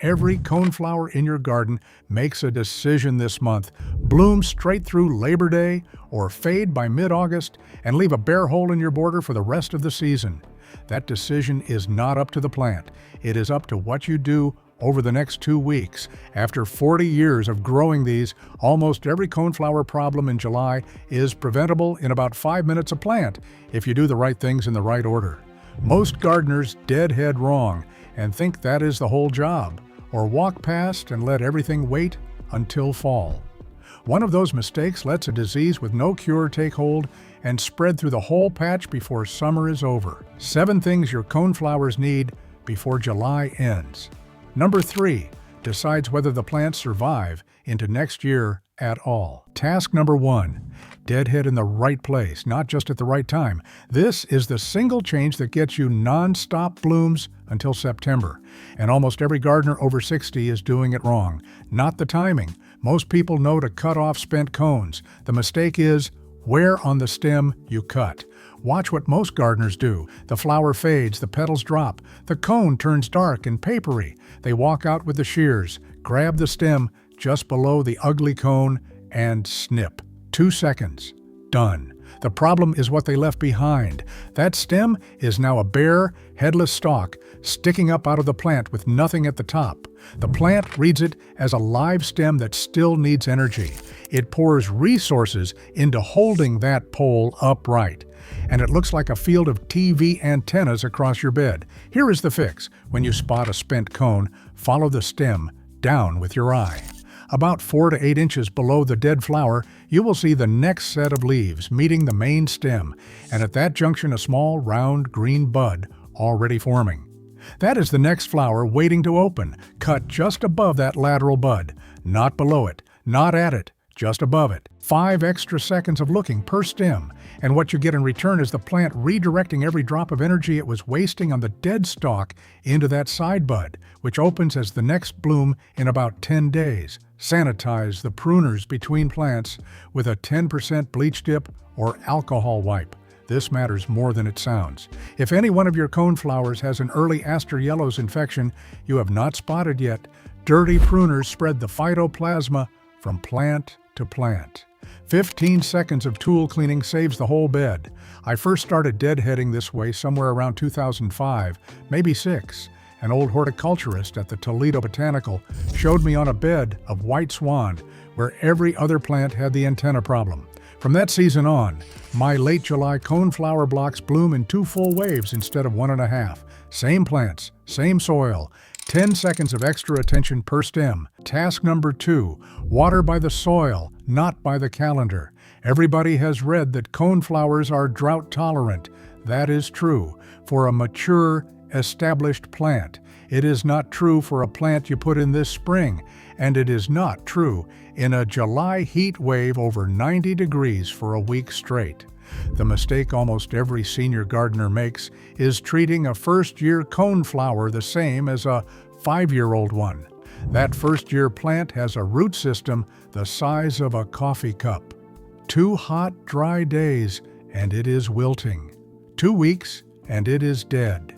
Every coneflower in your garden makes a decision this month: bloom straight through Labor Day or fade by mid-August and leave a bare hole in your border for the rest of the season. That decision is not up to the plant. It is up to what you do over the next 2 weeks. After 40 years of growing these, almost every coneflower problem in July is preventable in about 5 minutes a plant if you do the right things in the right order. Most gardeners deadhead wrong and think that is the whole job, or walk past and let everything wait until fall. One of those mistakes lets a disease with no cure take hold and spread through the whole patch before summer is over. 7 things your coneflowers need before July ends. Number 3 decides whether the plants survive into next year at all. Task number 1, deadhead in the right place, not just at the right time. This is the single change that gets you non-stop blooms until September. And almost every gardener over 60 is doing it wrong. Not the timing. Most people know to cut off spent cones. The mistake is where on the stem you cut. Watch what most gardeners do. The flower fades, the petals drop, the cone turns dark and papery. They walk out with the shears, grab the stem just below the ugly cone, and snip. 2 seconds. Done. The problem is what they left behind. That stem is now a bare, headless stalk sticking up out of the plant with nothing at the top. The plant reads it as a live stem that still needs energy. It pours resources into holding that pole upright, and it looks like a field of TV antennas across your bed. Here is the fix. When you spot a spent cone, follow the stem down with your eye. About 4 to 8 inches below the dead flower, you will see the next set of leaves meeting the main stem, and at that junction a small, round, green bud already forming. That is the next flower waiting to open. Cut just above that lateral bud, not below it, not at it, just above it. 5 extra seconds of looking per stem, and what you get in return is the plant redirecting every drop of energy it was wasting on the dead stalk into that side bud, which opens as the next bloom in about 10 days. Sanitize the pruners between plants with a 10% bleach dip or alcohol wipe. This matters more than it sounds. If any one of your coneflowers has an early Aster yellows infection you have not spotted yet, dirty pruners spread the phytoplasma from plant to plant. 15 seconds of tool cleaning saves the whole bed. I first started deadheading this way somewhere around 2005, maybe 6. An old horticulturist at the Toledo Botanical showed me on a bed of white swan where every other plant had the antenna problem. From that season on, my late July coneflower blocks bloom in 2 full waves instead of 1.5. Same plants, same soil, 10 seconds of extra attention per stem. Task number 2, water by the soil, not by the calendar. Everybody has read that coneflowers are drought tolerant. That is true for a mature, established plant. It is not true for a plant you put in this spring, and it is not true in a July heat wave over 90 degrees for a week straight. The mistake almost every senior gardener makes is treating a first-year coneflower the same as a 5-year-old one. That first-year plant has a root system the size of a coffee cup. 2 hot, dry days, and it is wilting. 2 weeks, and it is dead.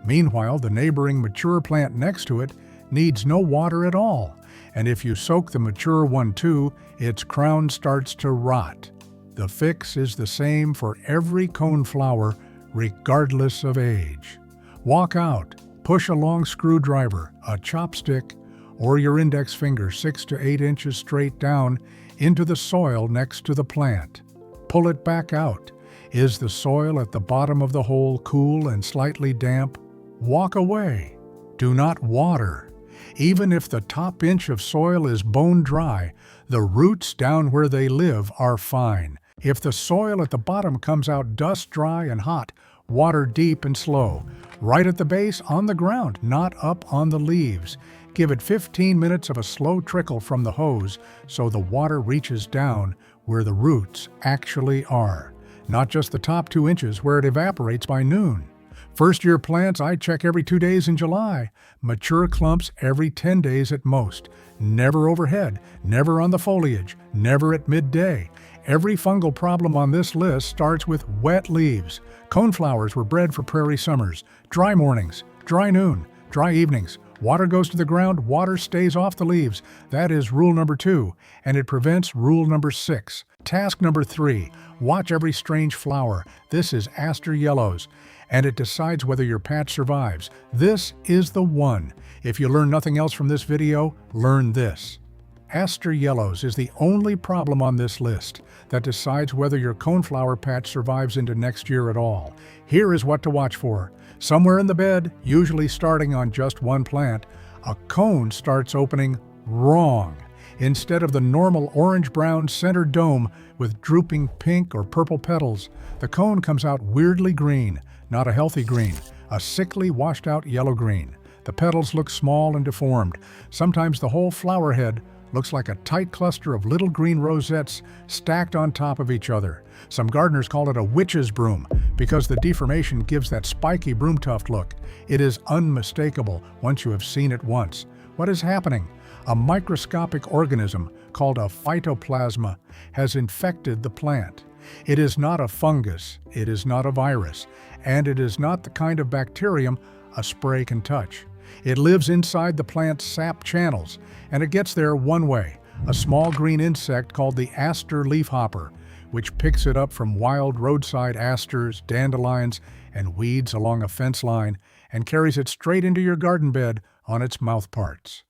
Meanwhile, the neighboring mature plant next to it needs no water at all, and if you soak the mature one too, its crown starts to rot. The fix is the same for every coneflower, regardless of age. Walk out, push a long screwdriver, a chopstick, or your index finger 6 to 8 inches straight down into the soil next to the plant. Pull it back out. Is the soil at the bottom of the hole cool and slightly damp? Walk away. Do not water. Even if the top inch of soil is bone dry, the roots down where they live are fine. If the soil at the bottom comes out dust dry and hot, water deep and slow. Right at the base, on the ground, not up on the leaves. Give it 15 minutes of a slow trickle from the hose so the water reaches down where the roots actually are, not just the top 2 inches where it evaporates by noon. First-year plants I check every 2 days in July. Mature clumps every 10 days at most. Never overhead, never on the foliage, never at midday. Every fungal problem on this list starts with wet leaves. Coneflowers were bred for prairie summers, dry mornings, dry noon, dry evenings, Water goes to the ground, water stays off the leaves. That is rule number 2, and it prevents rule number 6. Task number 3, watch every strange flower. This is Aster yellows, and it decides whether your patch survives. This is the one. If you learn nothing else from this video, learn this. Aster yellows is the only problem on this list that decides whether your coneflower patch survives into next year at all. Here is what to watch for. Somewhere in the bed, usually starting on just one plant, a cone starts opening wrong. Instead of the normal orange-brown center dome with drooping pink or purple petals, the cone comes out weirdly green, not a healthy green, a sickly washed-out yellow-green. The petals look small and deformed. Sometimes the whole flower head looks like a tight cluster of little green rosettes stacked on top of each other. Some gardeners call it a witch's broom because the deformation gives that spiky broom tuft look. It is unmistakable once you have seen it once. What is happening? A microscopic organism called a phytoplasma has infected the plant. It is not a fungus, it is not a virus, and it is not the kind of bacterium a spray can touch. It lives inside the plant's sap channels, and it gets there one way, a small green insect called the Aster leafhopper, which picks it up from wild roadside asters, dandelions, and weeds along a fence line and carries it straight into your garden bed on its mouthparts.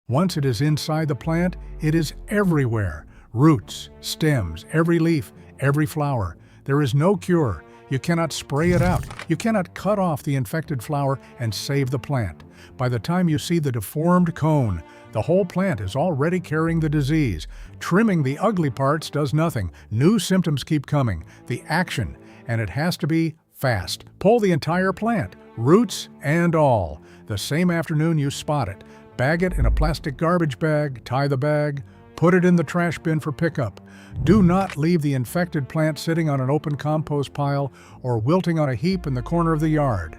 Once it is inside the plant, it is everywhere. Roots, stems, every leaf, every flower. There is no cure. You cannot spray it out. You cannot cut off the infected flower and save the plant. By the time you see the deformed cone, the whole plant is already carrying the disease. Trimming the ugly parts does nothing. New symptoms keep coming. The action, and it has to be fast. Pull the entire plant, roots and all. The same afternoon you spot it. Bag it in a plastic garbage bag, tie the bag, put it in the trash bin for pickup. Do not leave the infected plant sitting on an open compost pile or wilting on a heap in the corner of the yard.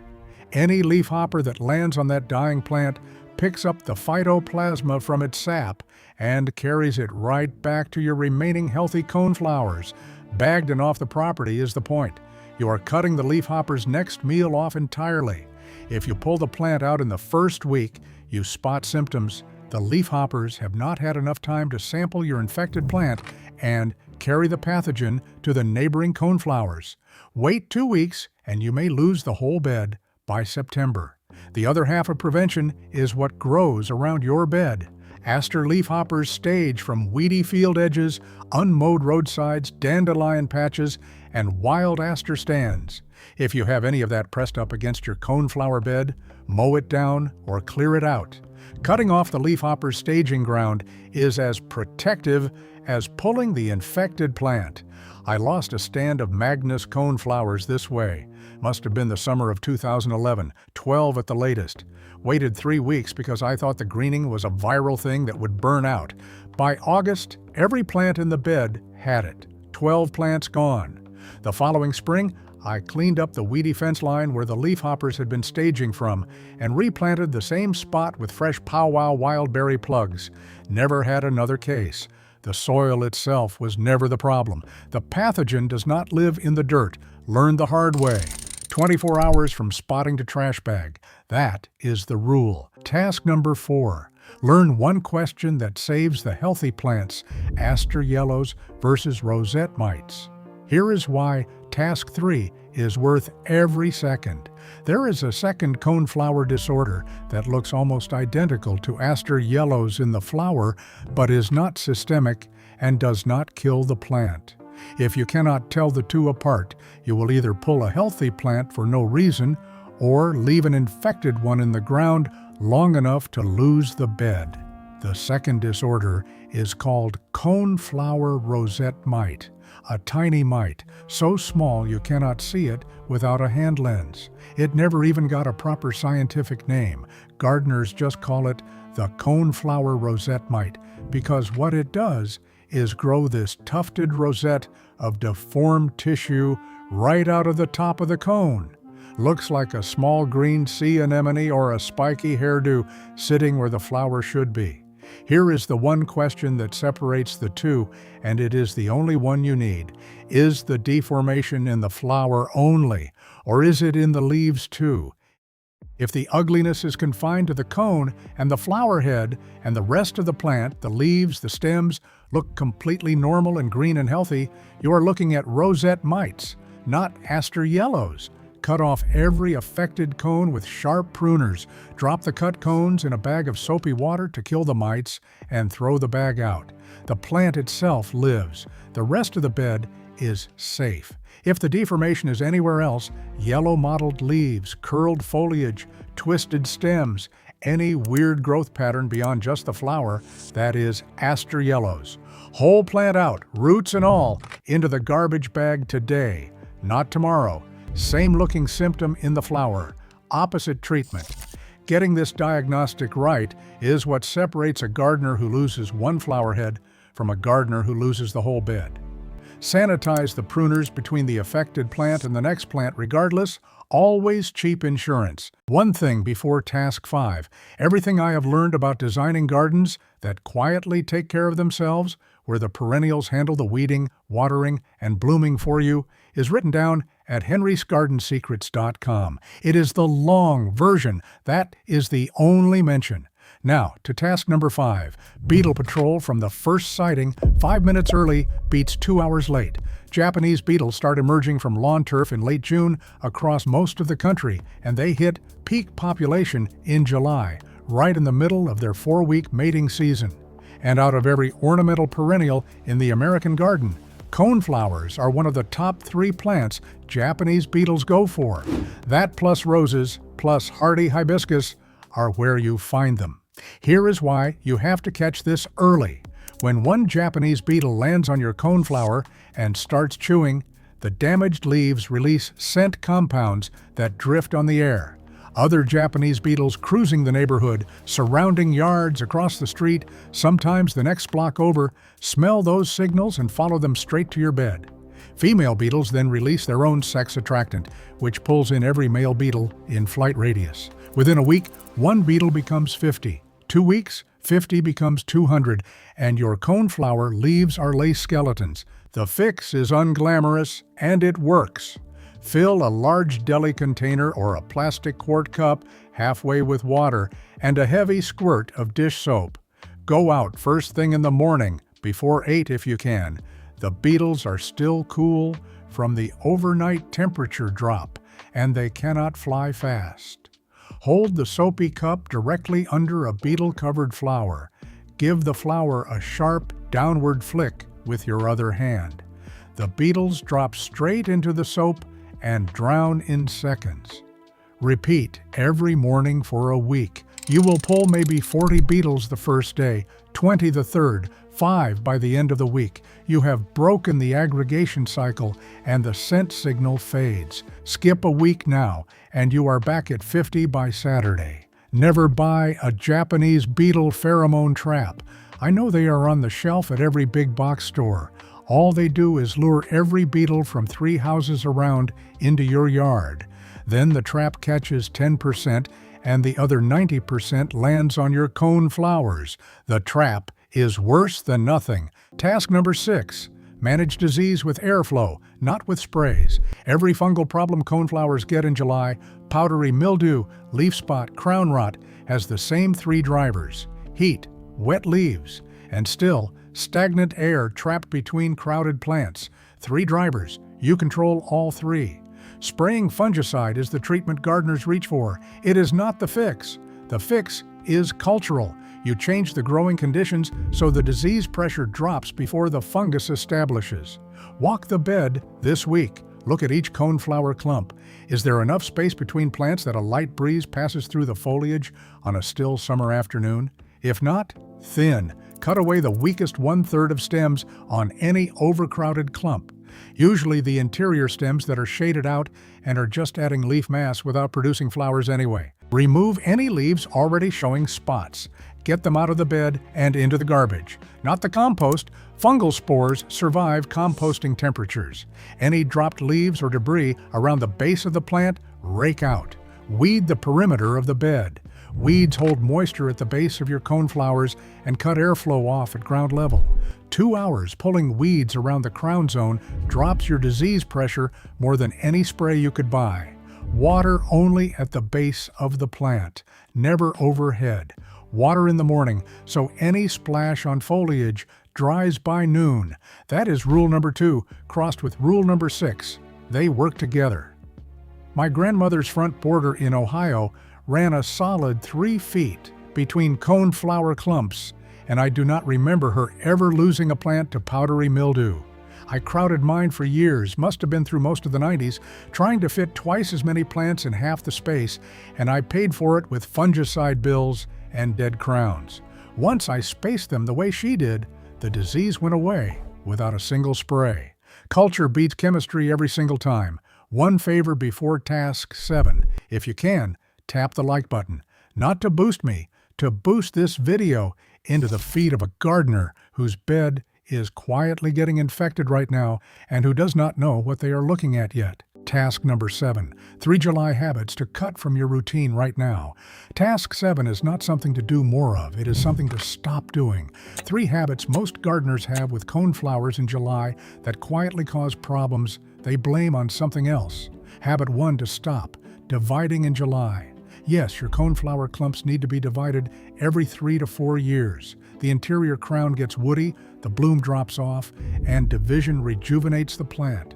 Any leafhopper that lands on that dying plant picks up the phytoplasma from its sap and carries it right back to your remaining healthy coneflowers. Bagged and off the property is the point. You are cutting the leafhopper's next meal off entirely. If you pull the plant out in the first week, you spot symptoms. The leafhoppers have not had enough time to sample your infected plant and carry the pathogen to the neighboring coneflowers. Wait 2 weeks and you may lose the whole bed by September. The other half of prevention is what grows around your bed. Aster leafhoppers stage from weedy field edges, unmowed roadsides, dandelion patches, and wild aster stands. If you have any of that pressed up against your coneflower bed, mow it down or clear it out. Cutting off the leafhopper's staging ground is as protective as pulling the infected plant. I lost a stand of Magnus coneflowers this way. Must have been the summer of 2011, 12 at the latest. Waited 3 weeks because I thought the greening was a viral thing that would burn out. By August, every plant in the bed had it. 12 plants gone. The following spring, I cleaned up the weedy fence line where the leafhoppers had been staging from and replanted the same spot with fresh powwow wildberry plugs. Never had another case. The soil itself was never the problem. The pathogen does not live in the dirt. Learn the hard way. 24 hours from spotting to trash bag. That is the rule. Task number 4. Learn one question that saves the healthy plants, Aster yellows versus rosette mites. Here is why Task 3 is worth every second. There is a second coneflower disorder that looks almost identical to Aster yellows in the flower, but is not systemic and does not kill the plant. If you cannot tell the two apart, you will either pull a healthy plant for no reason or leave an infected one in the ground long enough to lose the bed. The second disorder is called coneflower rosette mite, a tiny mite, so small you cannot see it without a hand lens. It never even got a proper scientific name. Gardeners just call it the coneflower rosette mite because what it does is grow this tufted rosette of deformed tissue right out of the top of the cone. Looks like a small green sea anemone or a spiky hairdo sitting where the flower should be. Here is the one question that separates the two, and it is the only one you need. Is the deformation in the flower only, or is it in the leaves too? If the ugliness is confined to the cone and the flower head and the rest of the plant, the leaves, the stems, look completely normal and green and healthy, you are looking at rosette mites, not aster yellows. Cut off every affected cone with sharp pruners. Drop the cut cones in a bag of soapy water to kill the mites and throw the bag out. The plant itself lives. The rest of the bed is safe. If the deformation is anywhere else, yellow mottled leaves, curled foliage, twisted stems, any weird growth pattern beyond just the flower, that is aster yellows. Whole plant out, roots and all, into the garbage bag today, not tomorrow. Same looking symptom in the flower, opposite treatment. Getting this diagnostic right is what separates a gardener who loses one flower head from a gardener who loses the whole bed. Sanitize the pruners between the affected plant and the next plant regardless. Always cheap insurance. One thing before task 5. Everything I have learned about designing gardens that quietly take care of themselves, where the perennials handle the weeding, watering, and blooming for you, is written down at henrysgardensecrets.com. It is the long version. That is the only mention. Now, to task number 5. Beetle patrol from the first sighting, 5 minutes early beats 2 hours late. Japanese beetles start emerging from lawn turf in late June across most of the country, and they hit peak population in July, right in the middle of their 4-week mating season. And out of every ornamental perennial in the American garden, coneflowers are one of the top 3 plants Japanese beetles go for. That plus roses, plus hardy hibiscus, are where you find them. Here is why you have to catch this early. When one Japanese beetle lands on your coneflower and starts chewing, the damaged leaves release scent compounds that drift on the air. Other Japanese beetles cruising the neighborhood, surrounding yards across the street, sometimes the next block over, smell those signals and follow them straight to your bed. Female beetles then release their own sex attractant, which pulls in every male beetle in flight radius. Within a week, one beetle becomes 50. 2 weeks, 50 becomes 200, and your coneflower leaves are lace skeletons. The fix is unglamorous, and it works. Fill a large deli container or a plastic quart cup halfway with water and a heavy squirt of dish soap. Go out first thing in the morning, before 8 if you can. The beetles are still cool from the overnight temperature drop, and they cannot fly fast. Hold the soapy cup directly under a beetle-covered flower. Give the flower a sharp, downward flick with your other hand. The beetles drop straight into the soap and drown in seconds. Repeat every morning for a week. You will pull maybe 40 beetles the first day, 20 the third, 5 by the end of the week. You have broken the aggregation cycle and the scent signal fades. Skip a week now, and you are back at 50 by Saturday. Never buy a Japanese beetle pheromone trap. I know they are on the shelf at every big box store. All they do is lure every beetle from 3 houses around into your yard. Then the trap catches 10% and the other 90% lands on your coneflowers. The trap is worse than nothing. Task number 6. Manage disease with airflow, not with sprays. Every fungal problem coneflowers get in July, powdery mildew, leaf spot, crown rot, has the same 3 drivers: heat, wet leaves, and still, stagnant air trapped between crowded plants. 3 drivers. You control all 3. Spraying fungicide is the treatment gardeners reach for. It is not the fix. The fix is cultural. You change the growing conditions so the disease pressure drops before the fungus establishes. Walk the bed this week. Look at each coneflower clump. Is there enough space between plants that a light breeze passes through the foliage on a still summer afternoon? If not, thin. Cut away the weakest 1/3 of stems on any overcrowded clump. Usually the interior stems that are shaded out and are just adding leaf mass without producing flowers anyway. Remove any leaves already showing spots. Get them out of the bed and into the garbage. Not the compost. Fungal spores survive composting temperatures. Any dropped leaves or debris around the base of the plant, rake out. Weed the perimeter of the bed. Weeds hold moisture at the base of your coneflowers and cut airflow off at ground level. 2 hours pulling weeds around the crown zone drops your disease pressure more than any spray you could buy. Water only at the base of the plant, never overhead. Water in the morning, so any splash on foliage dries by noon. That is rule number 2, crossed with rule number 6. They work together. My grandmother's front border in Ohio ran a solid 3 feet between coneflower clumps, and I do not remember her ever losing a plant to powdery mildew. I crowded mine for years, must have been through most of the 90s, trying to fit twice as many plants in half the space, and I paid for it with fungicide bills and dead crowns. Once I spaced them the way she did, the disease went away without a single spray. Culture beats chemistry every single time. One favor before task 7. If you can, tap the like button. Not to boost me, to boost this video into the feed of a gardener whose bed is quietly getting infected right now and who does not know what they are looking at yet. Task number 7. 3 July habits to cut from your routine right now. Task 7 is not something to do more of. It is something to stop doing. 3 habits most gardeners have with coneflowers in July that quietly cause problems they blame on something else. Habit 1 to stop. Dividing in July. Yes, your coneflower clumps need to be divided every 3 to 4 years. The interior crown gets woody, the bloom drops off, and division rejuvenates the plant.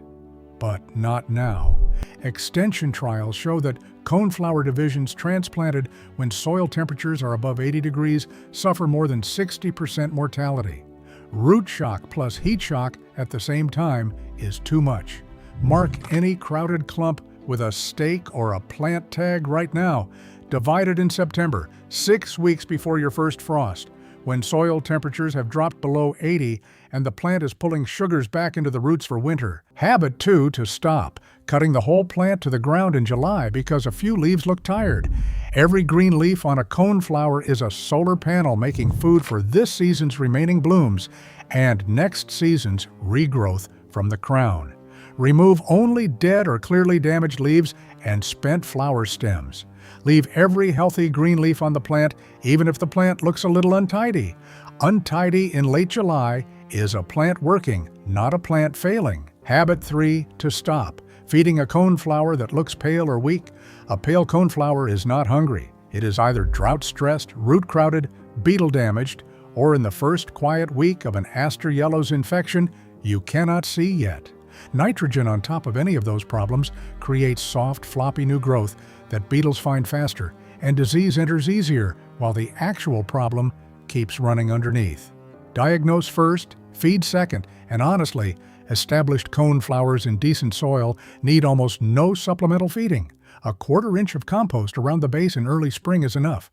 But not now. Extension trials show that coneflower divisions transplanted when soil temperatures are above 80 degrees suffer more than 60% mortality. Root shock plus heat shock at the same time is too much. Mark any crowded clump with a stake or a plant tag right now. Divided in September, 6 weeks before your first frost, when soil temperatures have dropped below 80 and the plant is pulling sugars back into the roots for winter. Habit 2 to stop. Cutting the whole plant to the ground in July because a few leaves look tired. Every green leaf on a coneflower is a solar panel making food for this season's remaining blooms and next season's regrowth from the crown. Remove only dead or clearly damaged leaves and spent flower stems. Leave every healthy green leaf on the plant, even if the plant looks a little untidy. Untidy in late July is a plant working, not a plant failing. Habit 3 to stop. Feeding a coneflower that looks pale or weak. A pale coneflower is not hungry. It is either drought-stressed, root-crowded, beetle-damaged, or in the first quiet week of an Aster yellow's infection you cannot see yet. Nitrogen on top of any of those problems creates soft, floppy new growth that beetles find faster, and disease enters easier while the actual problem keeps running underneath. Diagnose first, feed second, and honestly, established coneflowers in decent soil need almost no supplemental feeding. A 1/4 inch of compost around the base in early spring is enough.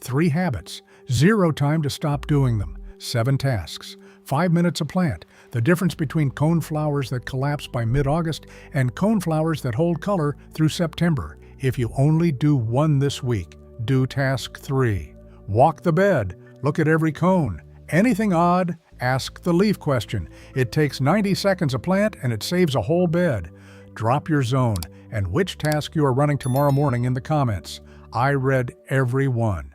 3 habits, 0 time to stop doing them, 7 tasks, 5 minutes a plant. The difference between coneflowers that collapse by mid-August and coneflowers that hold color through September. If you only do 1 this week, do task 3. Walk the bed, look at every cone. Anything odd, ask the leaf question. It takes 90 seconds a plant and it saves a whole bed. Drop your zone and which task you are running tomorrow morning in the comments. I read every one.